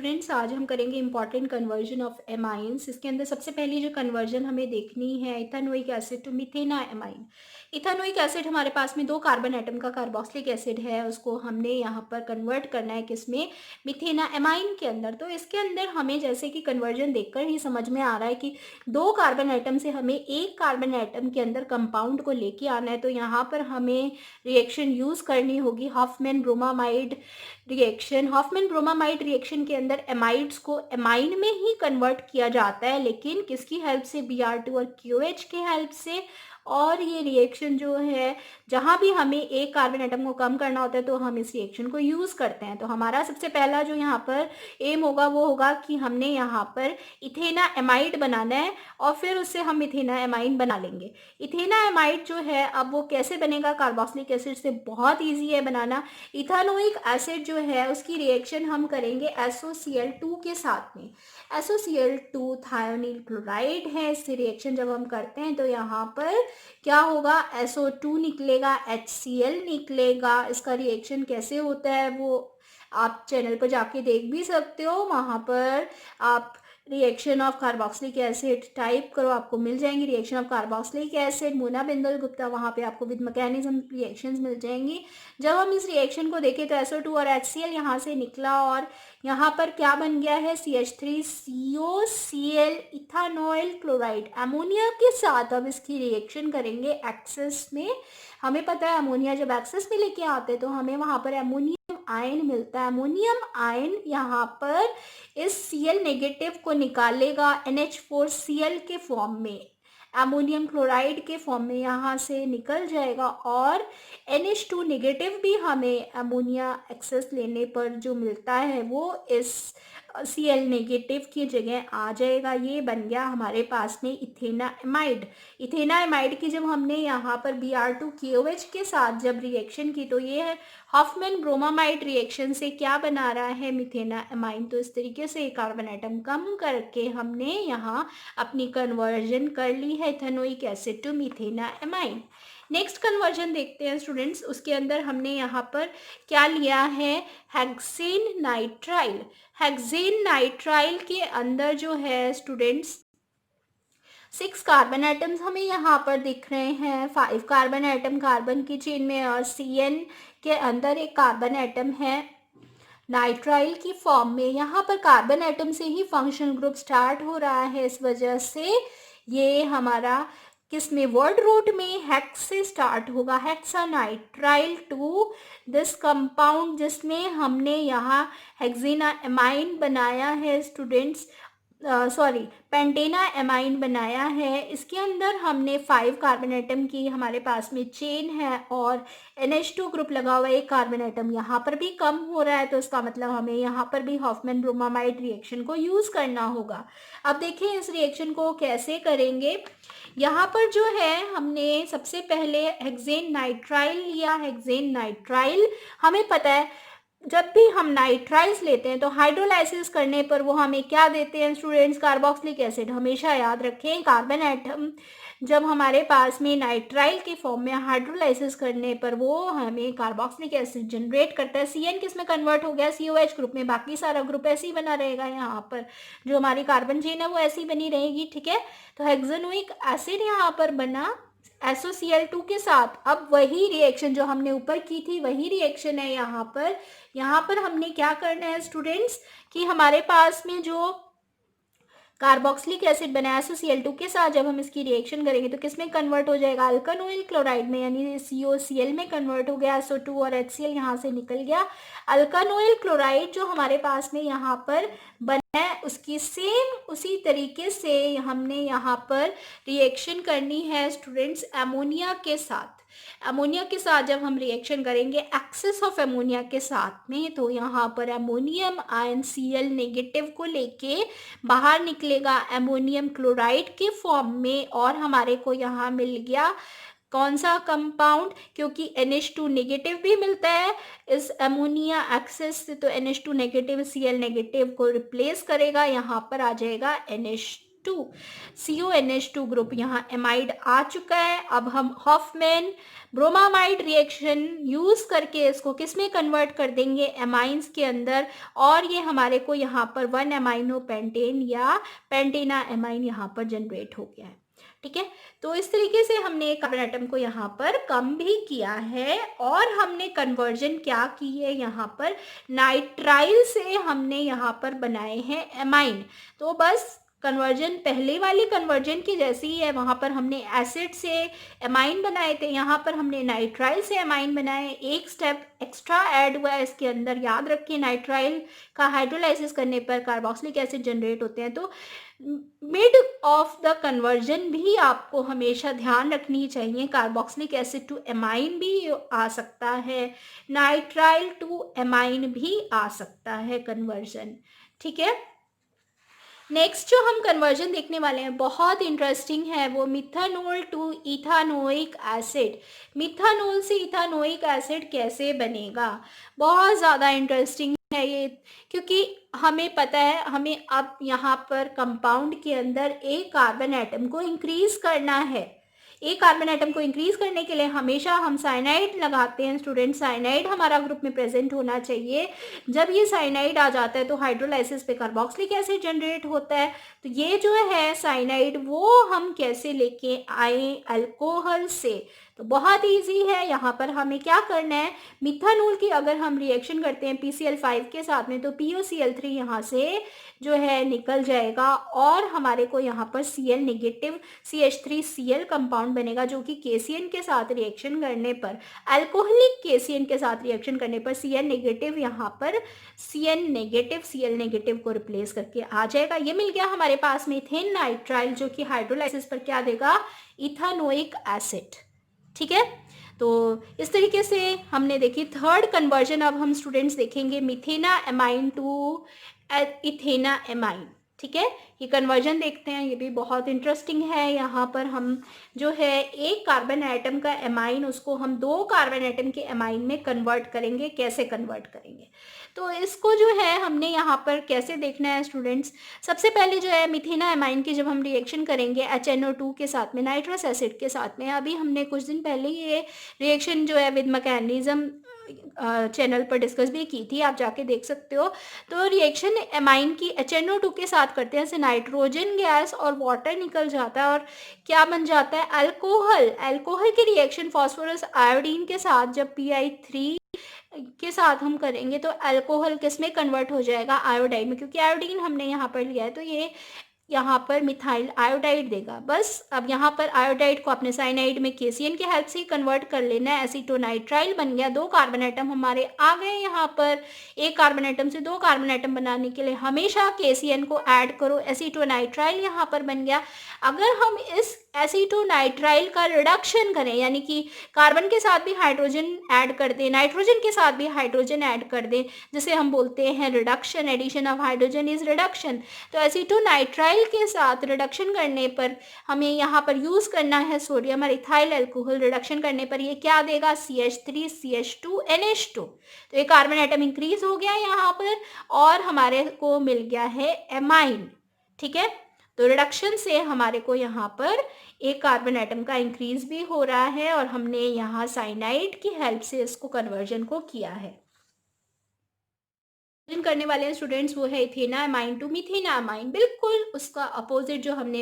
Students, आज हम करेंगे इंपॉर्टेंट कन्वर्जन ऑफ एमाइंस। इसके अंदर सबसे पहली जो कन्वर्जन हमें देखनी है ethanoic acid to methanamine. Ethanoic acid हमारे पास में 2 कार्बन एटम का कार्बोक्सिलिक एसिड है, उसको हमने यहाँ पर कन्वर्ट करना है किसमें, मिथेना एमाइन के अंदर। तो इसके अंदर हमें जैसे कि कन्वर्जन देखकर ही समझ में आ रहा है कि 2 कार्बन एटम से हमें 1 कार्बन एटम के अंदर कंपाउंड को लेके आना है। तो यहाँ पर हमें रिएक्शन यूज करनी होगी Hofmann bromamide reaction. Hofmann bromamide reaction के अंदर एमाइड्स को एमाइन में ही कन्वर्ट किया जाता है, लेकिन किसकी हेल्प से, Br2 और QH के हेल्प से। और ये रिएक्शन जो है, जहाँ भी हमें एक कार्बन एटम को कम करना होता है तो हम इस रिएक्शन को यूज करते हैं। तो हमारा सबसे पहला जो यहाँ पर एम होगा वो होगा कि हमने यहाँ पर इथेना एमाइड बनाना है और फिर उससे हम इथेना एमाइन बना लेंगे। इथेना एमाइड जो है, अब वो कैसे बनेगा, कार्बोक्सिलिक एसिड से बहुत ईजी है बनाना। इथेनोइक एसिड जो है उसकी रिएक्शन हम करेंगे SOCl2 के साथ में। SOCl2 थायोनील क्लोराइड है। इससे रिएक्शन जब हम करते हैं तो यहाँ पर क्या होगा, SO2 निकलेगा, HCl निकलेगा। इसका रिएक्शन कैसे होता है वो आप चैनल पर जाके देख भी सकते हो। वहाँ पर आप reaction of carboxylic acid type करो, आपको मिल जाएंगी reaction of carboxylic acid, Mona Bindal Gupta, वहाँ पे आपको विद मैकेनिज्म रिएक्शंस मिल जाएंगी। जब हम इस रिएक्शन को देखें तो SO2 और HCl यहाँ से निकला और यहाँ पर क्या बन गया है, CH3COCl इथानॉइल क्लोराइड। अमोनिया के साथ अब इसकी रिएक्शन करेंगे एक्सेस में। हमें पता है अमोनिया जब एक्सेस में लेके आते हैं तो हमें वहाँ पर अमोनियम आयन मिलता है। अमोनियम आयन यहाँ पर इस Cl नेगेटिव को निकालेगा NH4Cl के फॉर्म में, अमोनियम क्लोराइड के फॉर्म में यहाँ से निकल जाएगा। और NH2 नेगेटिव भी हमें अमोनिया एक्सेस लेने पर जो मिलता है वो इस Cl नेगेटिव की जगह आ जाएगा। ये बन गया हमारे पास में इथेना एमाइड। इथेना एमाइड की जब हमने यहाँ पर Br2KOH के साथ जब रिएक्शन की तो ये है हॉफमैन ब्रोमामाइड रिएक्शन से क्या बना रहा है, मिथेना एमाइन। तो इस तरीके से कार्बन एटम कम करके हमने यहाँ अपनी कन्वर्जन कर ली है ethanoic acid to methanamine. Next conversion देखते हैं स्टूडेंट्स। उसके अंदर हमने यहाँ पर क्या लिया है, हेक्सेन नाइट्राइल। हेक्सेन नाइट्राइल के अंदर जो है स्टूडेंट्स 6 कार्बन एटम्स हमें यहाँ पर दिख रहे हैं। 5 कार्बन एटम कार्बन की चेन में और CN के अंदर एक कार्बन एटम है नाइट्राइल की फॉर्म में। यहाँ पर कार्बन एटम से ही फंक्शनल ग्रुप स्टार्ट हो रहा है, इस वजह से ये हमारा किस में, वर्ड रूट में हेक्स से स्टार्ट होगा, हेक्सानाइट्राइल टू दिस कंपाउंड, जिसमें हमने यहाँ हेक्सेना एमाइन बनाया है स्टूडेंट्स, पेंटेना एमाइन बनाया है। इसके अंदर हमने 5 कार्बन एटम की हमारे पास में चेन है और NH2 ग्रुप लगा हुआ है। एक कार्बन एटम यहाँ पर भी कम हो रहा है, तो इसका मतलब हमें यहाँ पर भी हॉफमैन ब्रोमामाइड रिएक्शन को यूज करना होगा। अब देखें इस रिएक्शन को कैसे करेंगे। यहाँ पर जो है हमने सबसे पहले हेक्सेन नाइट्राइल लिया। हेक्सेन नाइट्राइल हमें पता है जब भी हम नाइट्राइल्स लेते हैं तो हाइड्रोलाइसिस करने पर वो हमें क्या देते हैं स्टूडेंट्स, कार्बोक्सिलिक एसिड। हमेशा याद रखें कार्बन एटम जब हमारे पास में नाइट्राइल के फॉर्म में हाइड्रोलाइसिस करने पर वो हमें कार्बोक्सिलिक एसिड जनरेट करता है। CN किस में कन्वर्ट हो गया, COH ग्रुप में। बाकी सारा ग्रुप ऐसे ही बना रहेगा, यहाँ पर जो हमारी कार्बन चेन है वो ऐसी बनी रहेगी, ठीक है। तो हेक्सेनोइक एसिड यहाँ पर बना SOCl2 के साथ। अब वही रिएक्शन जो हमने ऊपर की थी वही रिएक्शन है यहाँ पर। यहाँ पर हमने क्या करना है स्टूडेंट्स कि हमारे पास में जो कार्बोक्सिलिक एसिड बनाया SOCl2 के साथ जब हम इसकी रिएक्शन करेंगे तो किस में कन्वर्ट हो जाएगा, अल्कानोइल क्लोराइड में, यानी COCl में कन्वर्ट हो गया। SO2 और HCl यहाँ से निकल गया। अल्कानोइल क्लोराइड जो हमारे पास में यहाँ पर बना है उसकी सेम उसी तरीके से हमने यहाँ पर रिएक्शन करनी है स्टूडेंट्स अमोनिया के साथ। अमोनिया के साथ जब हम रिएक्शन करेंगे एक्सेस ऑफ अमोनिया के साथ में, तो यहाँ पर अमोनियम आयन Cl नेगेटिव को लेके बाहर निकलेगा अमोनियम क्लोराइड के फॉर्म में और हमारे को यहाँ मिल गया कौन सा कंपाउंड, क्योंकि NH2 नेगेटिव भी मिलता है इस अमोनिया एक्सेस से, तो NH2 नेगेटिव Cl नेगेटिव को रिप्लेस करेगा, यहाँ पर आ जाएगा NH2 2 CONH2 ग्रुप यहाँ एमाइड आ चुका है। अब हम हॉफमैन ब्रोमामाइड रिएक्शन यूज़ करके इसको किस में कन्वर्ट कर देंगे, एमाइंस के अंदर, और ये हमारे को यहाँ पर 1 एमाइनो पेंटेन या पेंटेना एमाइन यहाँ पर जनरेट हो गया है। ठीक है, तो इस तरीके से हमने कार्बन एटम को यहाँ पर कम भी किया है और हमने कन्वर्जन क्या की है, यहाँ पर नाइट्राइल से हमने यहाँ पर बनाए हैं एमाइन। तो बस कन्वर्जन पहले वाली कन्वर्जन की जैसी ही है, वहाँ पर हमने एसिड से एमाइन बनाए थे, यहाँ पर हमने नाइट्राइल से एमाइन बनाए। एक स्टेप एक्स्ट्रा ऐड हुआ है इसके अंदर, याद रखिए नाइट्राइल का हाइड्रोलाइसिस करने पर कार्बोक्सिलिक एसिड जनरेट होते हैं। तो मिड ऑफ द कन्वर्जन भी आपको हमेशा ध्यान रखनी चाहिए, कार्बोक्सिलिक एसिड टू एमाइन भी आ सकता है, नाइट्राइल टू एमाइन भी आ सकता है कन्वर्जन। ठीक है, नेक्स्ट जो हम कन्वर्जन देखने वाले हैं बहुत इंटरेस्टिंग है, वो methanol to ethanoic acid. Methanol से इथानोइक एसिड कैसे बनेगा, बहुत ज़्यादा इंटरेस्टिंग है ये, क्योंकि हमें पता है हमें अब यहाँ पर कंपाउंड के अंदर एक कार्बन एटम को इंक्रीज करना है। एक कार्बन एटम को इंक्रीज करने के लिए हमेशा हम साइनाइड लगाते हैं स्टूडेंट, साइनाइड हमारा ग्रुप में प्रेजेंट होना चाहिए। जब ये साइनाइड आ जाता है तो हाइड्रोलाइसिस पे कार्बोक्सिलिक एसिड जनरेट होता है। तो ये जो है साइनाइड वो हम कैसे लेके आए, अल्कोहल से। तो बहुत इजी है, यहाँ पर हमें क्या करना है, मिथानोल की अगर हम रिएक्शन करते हैं PCl5 के साथ में तो POCl3 यहाँ से जो है निकल जाएगा और हमारे को यहाँ पर Cl नेगेटिव CH3Cl कंपाउंड बनेगा, जो कि KCN के साथ रिएक्शन करने पर, अल्कोहलिक KCN के साथ रिएक्शन करने पर Cl नेगेटिव यहाँ पर Cl नेगेटिव को रिप्लेस करके आ जाएगा। ये मिल गया हमारे पास मीथेन नाइट्राइल, जो कि हाइड्रोलाइसिस पर क्या देगा, इथानोइक एसिड। ठीक है, तो इस तरीके से हमने देखी थर्ड कन्वर्जन। अब हम स्टूडेंट्स देखेंगे मिथेना एमाइन टू इथेना एमाइन। ठीक है, ये कन्वर्जन देखते हैं, ये भी बहुत इंटरेस्टिंग है। यहाँ पर हम जो है एक कार्बन एटम का एमाइन उसको हम 2 कार्बन एटम के एमाइन में कन्वर्ट करेंगे। कैसे कन्वर्ट करेंगे, तो इसको जो है हमने यहाँ पर कैसे देखना है स्टूडेंट्स। सबसे पहले जो है मिथेना एमाइन की जब हम रिएक्शन करेंगे HNO2 के साथ में, नाइट्रस एसिड के साथ में, अभी हमने कुछ दिन पहले ये रिएक्शन जो है विद मैकेनिज्म चैनल पर डिस्कस भी की थी, आप जाके देख सकते हो। तो रिएक्शन एमाइन की HNO2 के साथ करते हैं, नाइट्रोजन गैस और वाटर निकल जाता है और क्या बन जाता है, अल्कोहल। अल्कोहल की रिएक्शन फास्फोरस आयोडीन के साथ जब PI3 के साथ हम करेंगे तो अल्कोहल किस में कन्वर्ट हो जाएगा, आयोडाइड में, क्योंकि आयोडीन हमने यहाँ पर लिया है तो ये यहाँ पर मिथाइल आयोडाइड देगा। बस अब यहाँ पर आयोडाइड को अपने साइनाइड में KCN की हेल्प से कन्वर्ट कर लेना है, एसीटोनाइट्राइल बन गया। 2 कार्बन एटम हमारे आ गए यहाँ पर। एक कार्बन एटम से 2 कार्बन एटम बनाने के लिए हमेशा KCN को ऐड करो, एसीटोनाइट्राइल यहाँ पर बन गया। अगर हम इस एसीटोनाइट्राइल का रिडक्शन करें, यानी कि कार्बन के साथ भी हाइड्रोजन ऐड कर दें, नाइट्रोजन के साथ भी हाइड्रोजन ऐड कर दें, जिसे हम बोलते हैं reduction, addition of hydrogen is reduction. तो एसीटोनाइट्राइल के साथ रिडक्शन करने पर हमें यहाँ पर यूज करना है सोडियम और इथाइल अल्कोहल। रिडक्शन करने पर ये क्या देगा, CH3CH2 NH2। तो ये कार्बन एटम इंक्रीज हो गया यहाँ पर और हमारे को मिल गया है एमाइन। ठीक है, तो रिडक्शन से हमारे को यहाँ पर एक कार्बन एटम का इंक्रीज भी हो रहा है और हमने यहाँ साइनाइड की हेल्प से इसको कन्वर्जन को किया है। करने वाले स्टूडेंट्स वो है इथेना एमाइन टू मिथेना एमाइन, बिल्कुल उसका अपोजिट जो हमने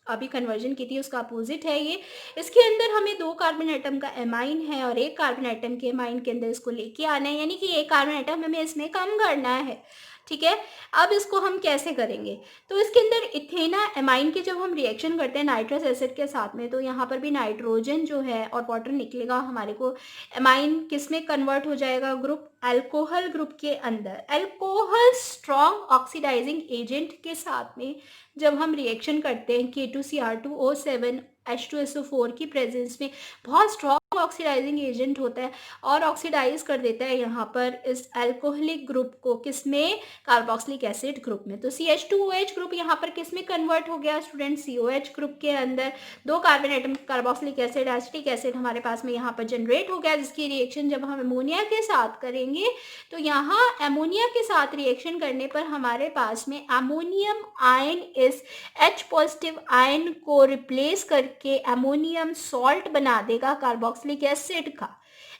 अभी कन्वर्जन की थी उसका अपोजिट है ये। इसके अंदर हमें 2 कार्बन एटम का एमाइन है और एक कार्बन एटम के एमाइन के अंदर इसको लेके आना है, यानी कि एक कार्बन एटम हमें इसमें कम करना है। ठीक है, अब इसको हम कैसे करेंगे, तो इसके अंदर इथेना एमाइन की जब हम रिएक्शन करते हैं नाइट्रस एसिड के साथ में तो यहाँ पर भी नाइट्रोजन जो है और वाटर निकलेगा, हमारे को एमाइन किस में कन्वर्ट हो जाएगा, ग्रुप अल्कोहल ग्रुप के अंदर। अल्कोहल स्ट्रॉन्ग ऑक्सीडाइजिंग एजेंट के साथ में जब हम रिएक्शन करते हैं K2Cr2O7 H2SO4 की प्रेजेंस में, बहुत स्ट्रॉन्ग ऑक्सीडाइजिंग एजेंट होता है और ऑक्सीडाइज कर देता है यहाँ पर इस अल्कोहलिक ग्रुप को, किसमें, कार्बोक्सिलिक एसिड ग्रुप में। तो CH2OH ग्रुप यहाँ पर किसमें कन्वर्ट हो गया स्टूडेंट, COH ग्रुप के अंदर 2 carbon atom carboxylic acid acetic acid हमारे पास में यहाँ पर जनरेट हो गया, जिसकी रिएक्शन जब हम अमोनिया के साथ करेंगे तो यहाँ अमोनिया के साथ रिएक्शन करने पर हमारे पास में अमोनियम आयन इस H पॉजिटिव आयन को रिप्लेस करके अमोनियम सॉल्ट बना देगा कार्बोक्सिलिक एसिड का।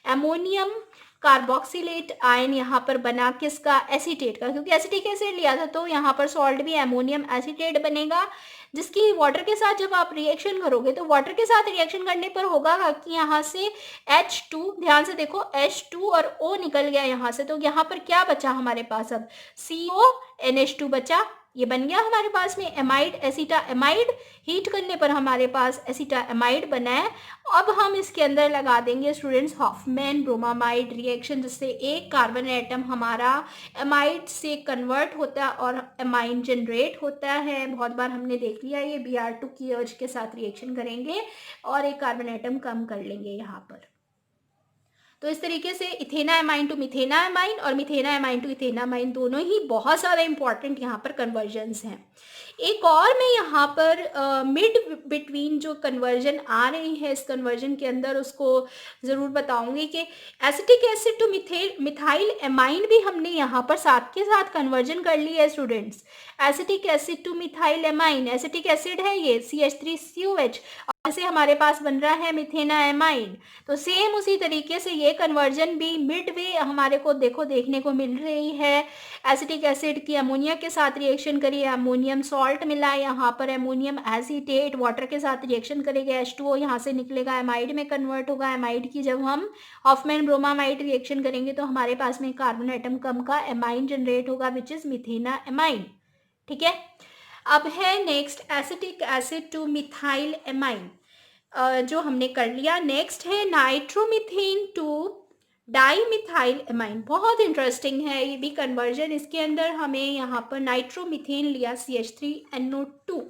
अमोनियम कार्बोक्सिलेट आयन यहाँ पर बना किसका, एसीटेट का, क्योंकि एसिटिक एसिड लिया था तो यहाँ पर सॉल्ट भी अमोनियम एसीटेट बनेगा, जिसकी वाटर के साथ जब आप रिएक्शन करोगे तो वाटर के साथ रिएक्शन करने पर होगा कि यहाँ से H2, ध्यान से देखो H2 और O निकल गया यहाँ से, तो यहाँ पर क्या बचा हमारे पास, अब CONH2 बचा, ये बन गया हमारे पास में एमाइड, एसिटा एमाइड। हीट करने पर हमारे पास एसिटा एमाइड बना है। अब हम इसके अंदर लगा देंगे स्टूडेंट्स हॉफमैन ब्रोमामाइड रिएक्शन, जिससे एक कार्बन एटम हमारा एमाइड से कन्वर्ट होता है और एमाइन जनरेट होता है। बहुत बार हमने देख लिया ये Br2 की OH के साथ रिएक्शन करेंगे और एक कार्बन एटम कम कर लेंगे यहाँ पर। तो इस तरीके से इथेना एमाइन टू मिथेना एमाइन और मिथेना एमाइन टू इथेना एमाइन दोनों ही बहुत ज़्यादा इंपॉर्टेंट यहाँ पर कन्वर्जन्स हैं। एक और मैं यहाँ पर मिड बिटवीन जो कन्वर्जन आ रही है इस कन्वर्जन के अंदर उसको ज़रूर बताऊंगी कि acetic acid two methyl amine भी हमने यहाँ पर साथ के साथ कन्वर्जन कर ली है students. Acetic acid two methyl amine, acetic acid है ये CH3COH, और से हमारे पास बन रहा है मिथेना एमाइन। तो सेम उसी तरीके से ये कन्वर्जन भी मिडवे हमारे को देखने को मिल रही है। एसिटिक एसिड की अमोनिया के साथ रिएक्शन करिए, अमोनियम सॉल्ट मिला, यहाँ पर अमोनियम एसीटेट वाटर के साथ रिएक्शन करेगा, H2O यहाँ से निकलेगा, एमाइड में कन्वर्ट होगा। एमाइड की जब हम हॉफमैन ब्रोमामाइड रिएक्शन करेंगे तो हमारे पास में कार्बन एटम कम का एमाइन जनरेट होगा, विच इज मिथेना एमाइन। ठीक है, अब है next acetic acid two methyl amine, जो हमने कर लिया। नेक्स्ट है नाइट्रोमीथेन टू डाईमिथाइल एमाइन, बहुत इंटरेस्टिंग है ये भी कन्वर्जन। इसके अंदर हमें यहाँ पर नाइट्रोमीथेन लिया CH3NO2,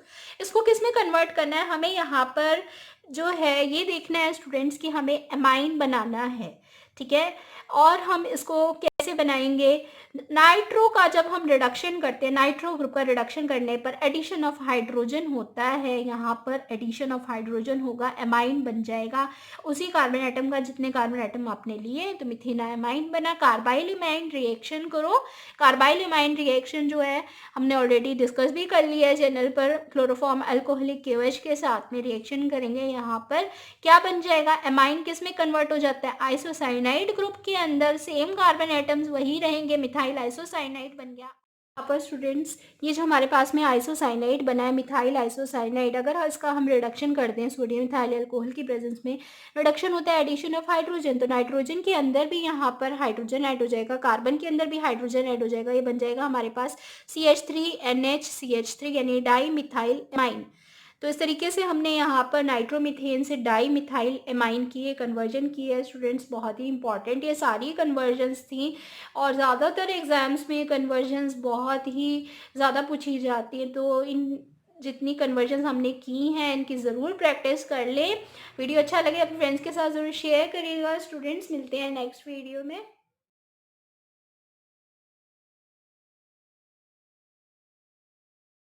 इसको किस में कन्वर्ट करना है, हमें यहाँ पर जो है ये देखना है स्टूडेंट्स कि हमें एमाइन बनाना है। ठीक है, और हम इसको कैसे बनाएंगे, नाइट्रो का जब हम रिडक्शन करते हैं, नाइट्रो ग्रुप का रिडक्शन करने पर एडिशन ऑफ हाइड्रोजन होता है, यहाँ पर एडिशन ऑफ हाइड्रोजन होगा, एमाइन बन जाएगा उसी कार्बन एटम का जितने कार्बन एटम आपने लिए, तो मिथेना एमाइन बना। कार्बाइल एमाइन रिएक्शन करो, कार्बाइल एमाइन रिएक्शन जो है हमने ऑलरेडी डिस्कस भी कर लिया है चैनल पर, क्लोरोफॉर्म अल्कोहलिक KOH के साथ में रिएक्शन करेंगे, यहाँ पर क्या बन जाएगा, एमाइन किस में कन्वर्ट हो जाता है, आइसोसाइनाइड ग्रुप के अंदर सेम कार्बन एटम्स वही रहेंगे, मिथाइल आइसोसाइनाइड बन गया। यहाँ पर स्टूडेंट्स ये जो हमारे पास में आइसोसाइनाइड बना है, मिथाइल आइसोसाइनाइड, अगर इसका हम रिडक्शन करते हैं सोडियम मिथाइल अल्कोहल की प्रेजेंस में, रिडक्शन होता है एडिशन ऑफ हाइड्रोजन, तो नाइट्रोजन के अंदर भी यहाँ पर हाइड्रोजन ऐड हो जाएगा, कार्बन के अंदर भी हाइड्रोजन ऐड हो जाएगा, ये बन जाएगा हमारे पास CH3NH यानी डाई मिथाइल एमाइन। तो इस तरीके से हमने यहाँ पर नाइट्रोमीथेन से डाई मिथाइल एमाइन की ये कन्वर्जन की है स्टूडेंट्स, बहुत ही इंपॉर्टेंट ये सारी कन्वर्जन्स थी और ज़्यादातर एग्जाम्स में कन्वर्जन्स बहुत ही ज़्यादा पूछी जाती हैं। तो इन जितनी कन्वर्जन्स हमने की हैं इनकी ज़रूर प्रैक्टिस कर लें। वीडियो अच्छा लगे अपने फ्रेंड्स के साथ ज़रूर शेयर करिएगा स्टूडेंट्स। मिलते हैं नेक्स्ट वीडियो में।